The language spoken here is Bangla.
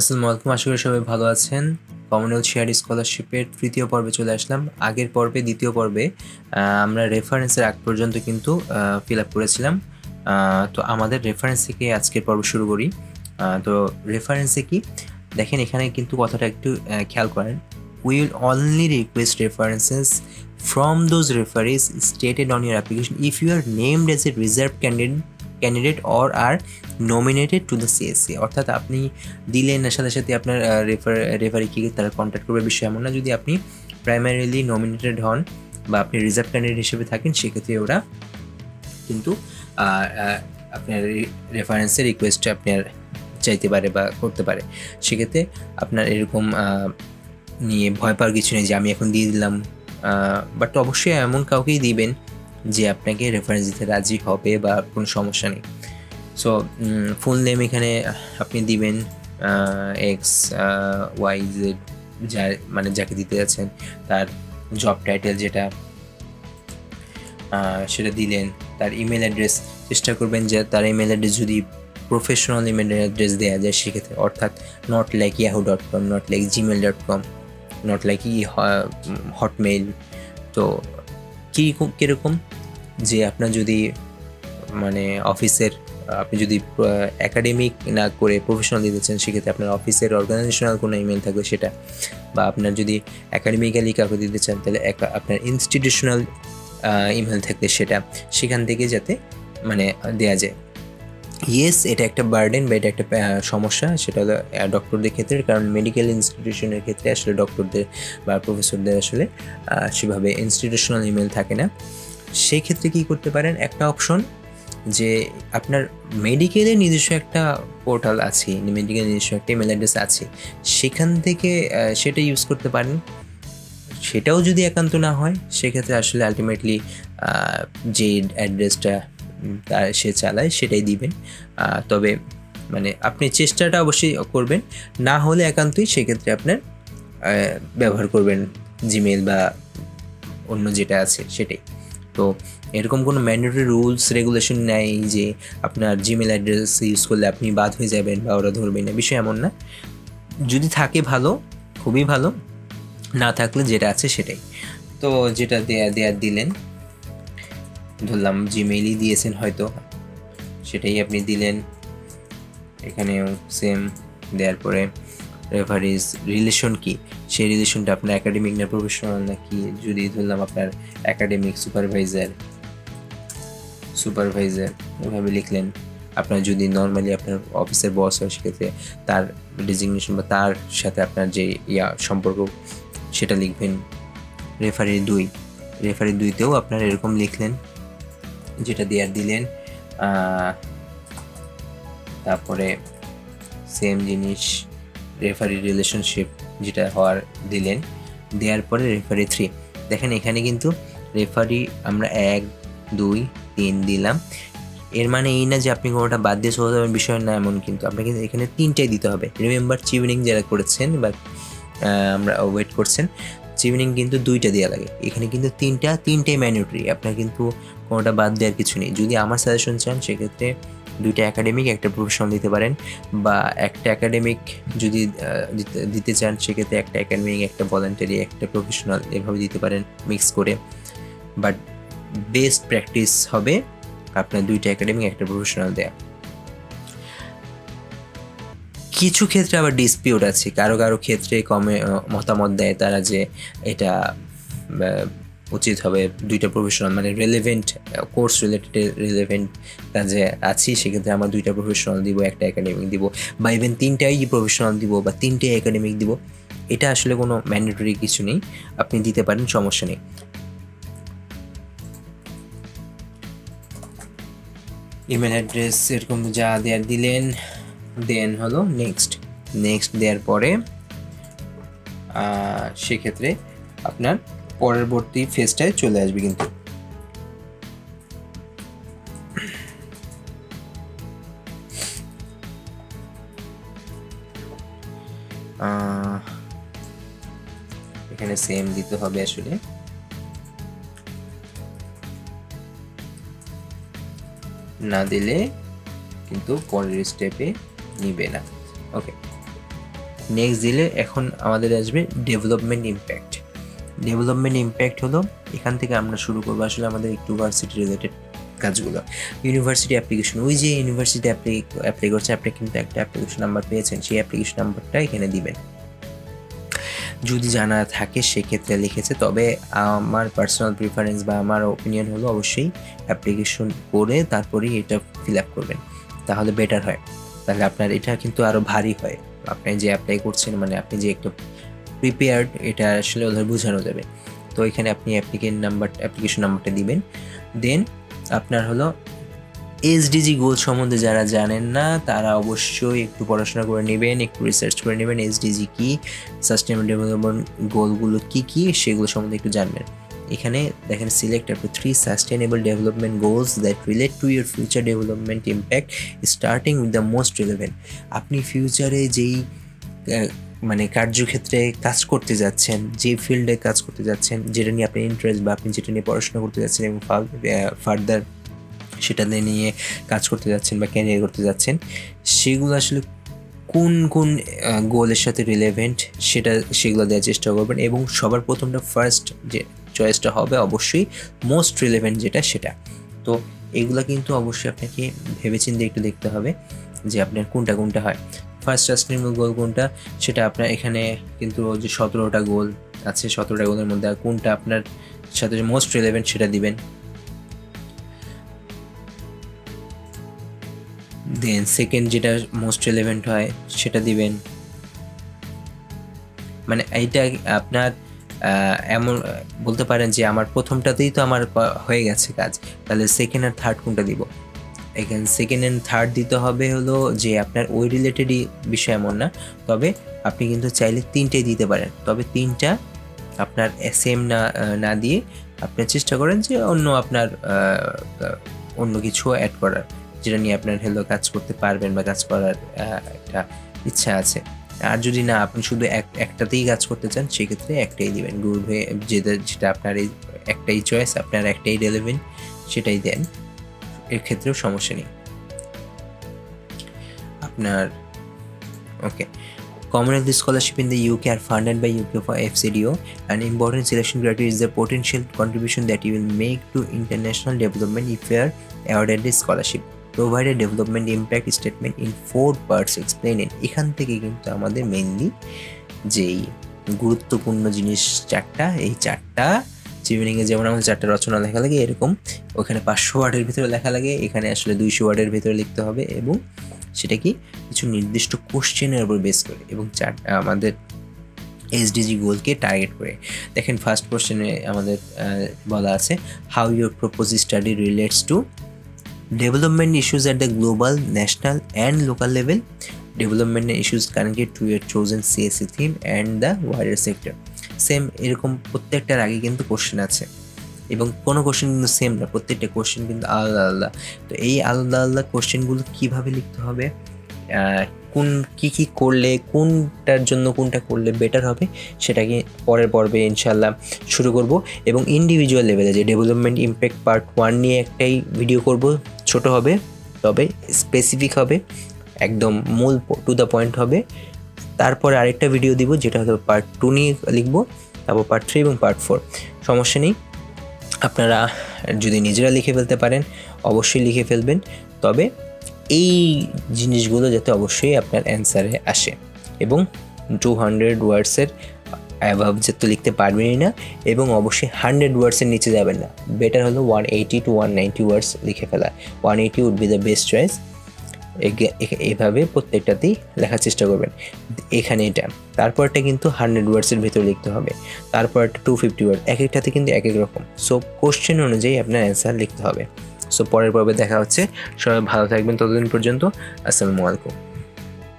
আসসালামু আলাইকুম, আশা করি সবাই ভালো আছেন। কমনওয়েলথ শেয়ার স্কলারশিপের তৃতীয় পর্বে চলে আসলাম। আগের পর্বে দ্বিতীয় পর্বে আমরা রেফারেন্সের আগ পর্যন্ত কিন্তু ফিল আপ করেছিলাম। তো আমাদের রেফারেন্স থেকে আজকের পর্ব শুরু করি। তো রেফারেন্সে কি দেখেন, এখানে কিন্তু কথাটা একটু খেয়াল করেন। We will only request references from those referees stated on your application if you are named as a reserved candidate or are nominated to the CSC। অর্থাৎ আপনি দিলেন সাথে সাথে আপনার রেফারি কি তারা কন্ট্যাক্ট করবে, বিষয় এমন না। যদি আপনি প্রাইমারিলি নমিনেটেড হন বা আপনি রিজার্ভ ক্যান্ডিডেট হিসেবে থাকেন, সেক্ষেত্রে ওরা কিন্তু আপনার রেফারেন্সের রিকোয়েস্ট আপনার চাইতে পারে বা করতে পারে। সেক্ষেত্রে আপনার এরকম নিয়ে ভয় পাওয়ার কিছু নেই যে আমি এখন দিয়ে দিলাম, বাট অবশ্যই এমন কাউকেই দিবেন যে আপনাকে রেফারেন্স দিতে রাজি হবে বা কোনো সমস্যা নেই। সো ফুল নেম এখানে আপনি দিবেন এক্স ওয়াই জেড, যার মানে যাকে দিতে যাচ্ছেন তার জব টাইটেল যেটা সেটা দিলেন। তার ইমেল অ্যাড্রেস চেষ্টা করবেন যে তার ইমেল অ্যাড্রেস যদি প্রফেশনাল ইমেল অ্যাড্রেস দেওয়া যায় সেক্ষেত্রে, অর্থাৎ not like yahoo.com, not like gmail.com, not like Hotmail. তো কীরকম যে আপনার যদি মানে অফিসের আপনি যদি একাডেমিক না করে প্রফেশনাল দিতে চান, সেক্ষেত্রে আপনার অফিসের অর্গানাইজেশনাল কোনো ইমেল থাকবে সেটা, বা আপনার যদি একাডেমিক্যালি কাউকে দিতে চান তাহলে আপনার ইনস্টিটিউশনাল ইমেল থাকলে সেটা, সেখান থেকে যাতে মানে দেওয়া যায়। ইয়েস, এটা একটা বার্ডেন বা এটা একটা সমস্যা, সেটা হলো ডক্টরদের ক্ষেত্রে, কারণ মেডিকেল ইনস্টিটিউশনের ক্ষেত্রে আসলে ডক্টরদের বা প্রফেসরদের আসলে সেভাবে ইনস্টিটিউশনাল ইমেল থাকে না। সেই ক্ষেত্রে কী করতে পারেন, একটা অপশন যে আপনার মেডিকেলের নিজস্ব একটা পোর্টাল আছে, মেডিকেলের নিজস্ব একটা ইমেল অ্যাড্রেস আছে, সেখান থেকে সেটা ইউজ করতে পারেন। সেটাও যদি একান্ত না হয় সেক্ষেত্রে আসলে আলটিমেটলি যে অ্যাড্রেসটা সে চালায় সেটাই দিবেন। তবে মানে আপনি চেষ্টাটা অবশ্যই করবেন, না হলে একান্তই সেক্ষেত্রে আপনার ব্যবহার করবেন জিমেল বা অন্য যেটা আছে সেটাই। তো এরকম কোনো ম্যান্ডেটরি রুলস রেগুলেশন নেই যে আপনার জিমেল অ্যাড্রেস ইউজ করলে আপনি বাদ হয়ে যাবেন বা ওরা ধরবেন না, বিষয় এমন না। যদি থাকে ভালো, খুবই ভালো, না থাকলে যেটা আছে সেটাই। তো যেটা দেয়ার দিলেন, ধরলাম জিমেইলই দিয়েছেন হয়তো, সেটাই আপনি দিলেন। এখানেও সেম দেওয়ার পরে রেফারিজ রিলেশন কি, সেই রিলেশনটা আপনার একাডেমিক না প্রফেশনাল নাকি, যদি ধরলাম আপনার একাডেমিক সুপারভাইজার ওইভাবে লিখলেন। আপনার যদি নর্মালি আপনার অফিসের বস হয় সেক্ষেত্রে তার ডেজিগনেশন বা তার সাথে আপনার যে সম্পর্ক সেটা লিখবেন। রেফারি দুইতেও আপনার এরকম লিখলেন, যেটা দেওয়ার দিলেন। তারপরে সেম জিনিস রেফারি রিলেশনশিপ যেটা হওয়ার দিলেন। দেওয়ার পরে রেফারি 3 দেখেন, এখানে কিন্তু রেফারি আমরা 1 2 3 দিলাম। এর মানে এই না যে আপনি কোনোটা বাদ দিয়ে চলে যাবেন, বিষয় না এমন, কিন্তু আপনাকে এখানে 3টাই দিতে হবে। রিমেম্বার চিউনিং যারা করেছেন বা আমরা ওয়েট করছেন, চিউনিং কিন্তু 2টা দেওয়া লাগে, এখানে কিন্তু 3টাই ম্যান্ডেটরি, আপনার কিন্তু কোনোটা বাদ দেওয়ার কিছু নেই। যদি আমার সাজেশন চান সেক্ষেত্রে 2টা একাডেমিক একটা প্রফেশনাল দিতে পারেন, বা একটা একাডেমিক যদি দিতে চান সেক্ষেত্রে একটা একাডেমিক, একটা ভলান্টারি, একটা প্রফেশনাল, এভাবে দিতে পারেন মিক্স করে। বাট বেস্ট প্র্যাকটিস হবে আপনার 2টা একাডেমিক একটা প্রফেশনাল দেয়া। কিছু ক্ষেত্রে আবার ডিসপিউট আছে, কারো ক্ষেত্রে কমে মতামত দেয় তারা যে এটা উচিত হবে 2টা প্রফেশনাল, মানে রিলেভেন্ট কোর্স রিলেভেন্ট কাজে আছি সেক্ষেত্রে আমার 2টা প্রফেশনাল দিব, একটা একাডেমিক দিব, বা ইভেন 3টাই প্রফেশনাল দিব বা 3টাই একাডেমিক দিব। এটা আসলে কোনো ম্যান্ডেটরি কিছু নেই, আপনি দিতে পারেন, সমস্যা নেই। ইমেল অ্যাড্রেস এরকম যা দেওয়ার দিলেন, দেন হলো নেক্সট দেওয়ার পরে সেক্ষেত্রে আপনার পরবর্তী ফেজটায় চলে আসবে। কিন্তু এখানে সেম দিতে হবে আসলে, না দিলে কিন্তু পরের স্টেপে নিবে না। ওকে, নেক্সট দিলে এখন আমাদের আসবে ডেভেলপমেন্ট ইম্প্যাক্ট। ডেভেলপমেন্ট ইম্প্যাক্ট হলো এখান থেকে আমরা শুরু করবো আসলে আমাদের একটু ইউনিভার্সিটি রিলেটেড কাজগুলো। ইউনিভার্সিটি অ্যাপ্লিকেশন, ওই যে ইউনিভার্সিটি অ্যাপ্লাই করছে, আপনি কিন্তু একটা অ্যাপ্লিকেশন নাম্বার পেয়েছেন, সেই অ্যাপ্লিকেশন নাম্বারটা এখানে দিবেন। যদি জানা থাকে সেক্ষেত্রে লিখেছে, তবে আমার পার্সোনাল প্রিফারেন্স বা আমার ওপিনিয়ন হলো অবশ্যই অ্যাপ্লিকেশন করে তারপরেই এটা ফিল আপ করবেন, তাহলে বেটার হয়। তাহলে আপনার এটা কিন্তু আরও ভারী হয়, আপনি যে অ্যাপ্লাই করছেন মানে আপনি যে একটু প্রিপেয়ার্ড এটা আসলে ওদের বোঝানো যাবে। তো এখানে আপনি অ্যাপ্লিকেশন নাম্বারটা দিবেন। দেন আপনার হলো এসডিজি গোল সম্বন্ধে যারা জানেন না তারা অবশ্যই একটু পড়াশোনা করে নেবেন, একটু রিসার্চ করে নেবেন। এসডিজি কি, সাস্টেনেবল ডেভেলপমেন্ট গোলগুলো কী সেগুলো সম্বন্ধে একটু জানবেন। এখানে দেখেন select up to 3 sustainable development goals that relate to your future development impact starting with the most relevant. আপনি ফিউচারে যেই মানে কার্যক্ষেত্রে কাজ করতে যাচ্ছেন, যে ফিল্ডে কাজ করতে যাচ্ছেন, যেটা নিয়ে আপনার ইন্টারেস্ট বা আপনি যেটা নিয়ে পড়াশোনা করতে যাচ্ছেন এবং ফার্দার সেটা নিয়ে কাজ করতে যাচ্ছেন বা ক্যারিয়ার করতে যাচ্ছেন, সেগুলো আসলে কোন কোন গোলের সাথে রিলেভেন্ট সেগুলো দেওয়ার চেষ্টা করবেন। এবং সবার প্রথমটা ফার্স্ট যে চয়েসটা হবে অবশ্যই মোস্ট রিলেভেন্ট যেটা সেটা। তো এগুলো কিন্তু অবশ্যই আপনাকে ভেবেচিন্তে একটু দেখতে হবে যে আপনার কোনটা হয়। ফার্স্ট সাস্টেনেবল গোল কোনটা সেটা আপনার এখানে কিন্তু যে 17টা গোল আছে, 17টা গোলের মধ্যে কোনটা আপনার সাথে মোস্ট রিলেভেন্ট সেটা দিবেন। দেন সেকেন্ড যেটা মোস্ট রিলেভেন্ট হয় সেটা দিবেন। মানে এইটা আপনার এমন বলতে পারেন যে আমার প্রথমটাতেই তো আমার হয়ে গেছে কাজ, তাহলে সেকেন্ড আর থার্ড কোনটা দিব। এখানে সেকেন্ড অ্যান্ড থার্ড দিতে হবে হলো যে আপনার ওই রিলেটেডই বিষয় এমন না, তবে আপনি কিন্তু চাইলে 3টেই দিতে পারেন, তবে 3টা আপনার সেম না দিয়ে আপনি চেষ্টা করেন যে অন্য কিছু অ্যাড করার, যেটা নিয়ে আপনার হলো কাজ করতে পারবেন বা কাজ করার একটা ইচ্ছা আছে। আর যদি না আপনি শুধু একটাতেই কাজ করতে চান সেক্ষেত্রে একটাই দিবেন। গুড হয়ে যেটা আপনার এই একটাই চয়েস, আপনার একটাই রেলেভেন্ট সেটাই দেন, এর ক্ষেত্রেও সমস্যা নেই আপনার। ওকে, Commonwealth Scholarship in the UK are funded by UK for FCDO. An important selection criteria is the potential contribution that you will make to international development if you are awarded this scholarship. Provide a development impact statement in 4 parts explaining. এখান থেকে কিন্তু আমাদের মেইনলি যেই গুরুত্বপূর্ণ জিনিস চারটা, এই চারটা চিভিনিংয়ে যেমন আমাদের 4টা রচনা লেখা লাগে, এরকম ওখানে 500 ওয়ার্ডের ভিতরে লেখা লাগে, এখানে আসলে 200 ওয়ার্ডের ভিতরে লিখতে হবে, এবং সেটা কি কিছু নির্দিষ্ট কোশ্চেনের উপর বেস করে এবং আমাদের এসডিজি গোলকে টার্গেট করে। দেখেন ফার্স্ট কোশ্চেনে আমাদের বলা আছে how your propose study relates to development issues at the global, national and local level, development issues connected to year chosen CSC theme and the wider sector. Same এরকম প্রত্যেকটার আগে কিন্তু কোশ্চেন আছে, এবং কোনো কোশ্চেন কিন্তু সেম না, প্রত্যেকটা কোশ্চেন কিন্তু আলাদা আলাদা। তো এই আলাদা আলাদা কোশ্চেনগুলো কীভাবে লিখতে হবে, কী করলে কোনটার জন্য কোনটা করলে বেটার হবে সেটাকে পরের পর্বে ইনশাল্লাহ শুরু করব। এবং ইন্ডিভিজুয়াল লেভেলে যে ডেভেলপমেন্ট ইম্প্যাক্ট পার্ট 1 নিয়ে একটাই ভিডিও করব, ছোট হবে তবে স্পেসিফিক হবে, একদম মূল টু দ্য পয়েন্ট হবে। তারপরে আরেকটা ভিডিও দিব যেটা হলো পার্ট 2 নিয়ে লিখব, তারপর পার্ট 3 এবং পার্ট 4। সমস্যা নেই, আপনারা যদি নিজেরা লিখে ফেলতে পারেন অবশ্যই লিখে ফেলবেন, তবে এই জিনিসগুলো যাতে অবশ্যই আপনার অ্যান্সারে আসে। এবং 200 ওয়ার্ডসের অ্যাভাব যেহেতু লিখতে পারবেনই না, এবং অবশ্যই 100 ওয়ার্ডসের নিচে যাবেন না, বেটার হলো 180 to 190 ওয়ার্ডস লিখে ফেলা। 180 would be the best choice. এভাবে প্রত্যেকটাতেই লেখার চেষ্টা করবেন। এখানে এটা তারপরটা কিন্তু 100 ওয়ার্ডসের ভিতরে লিখতে হবে, তারপরটা 250 ওয়ার্ড, এক একটাতে কিন্তু এক এক রকম। সো কোশ্চেন অনুযায়ী আপনার অ্যান্সার লিখতে হবে। সো পরের পর্বে দেখা হচ্ছে, সবাই ভালো থাকবেন, ততদিন পর্যন্ত আসসালামু আলাইকুম।